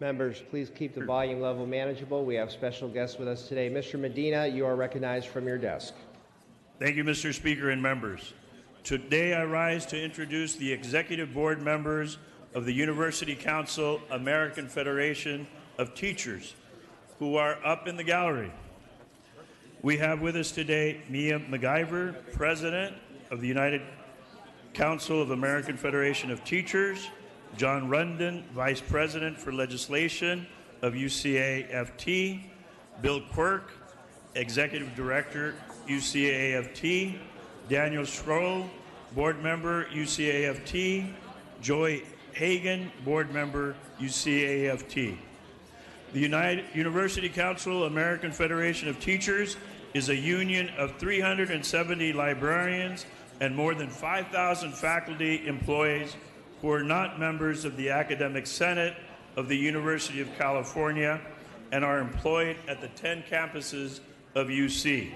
Members, please keep the volume level manageable. We have special guests with us today. Mr. Medina, you are recognized from your desk. Thank you, Mr. Speaker and members. Today I rise to introduce the executive board members of the University Council-American Federation of Teachers, who are up in the gallery. We have with us today Mia MacGyver, President of the United Council of American Federation of Teachers, John Rundon, Vice President for Legislation of UC-AFT, Bill Quirk, Executive Director, UC-AFT, Daniel Schroll, Board Member, UC-AFT, Joy Hagan, Board Member, UC-AFT. The University Council-American Federation of Teachers is a union of 370 librarians and more than 5,000 faculty employees who are not members of the Academic Senate of the University of California and are employed at the 10 campuses of UC.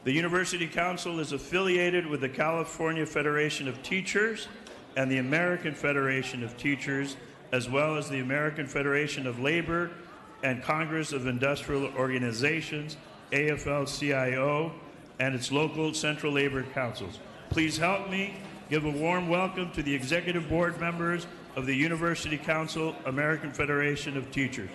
The University Council is affiliated with the California Federation of Teachers and the American Federation of Teachers, as well as the American Federation of Labor and Congress of Industrial Organizations, AFL-CIO, and its local central labor councils. Please help me give a warm welcome to the executive board members of the University Council American Federation of Teachers.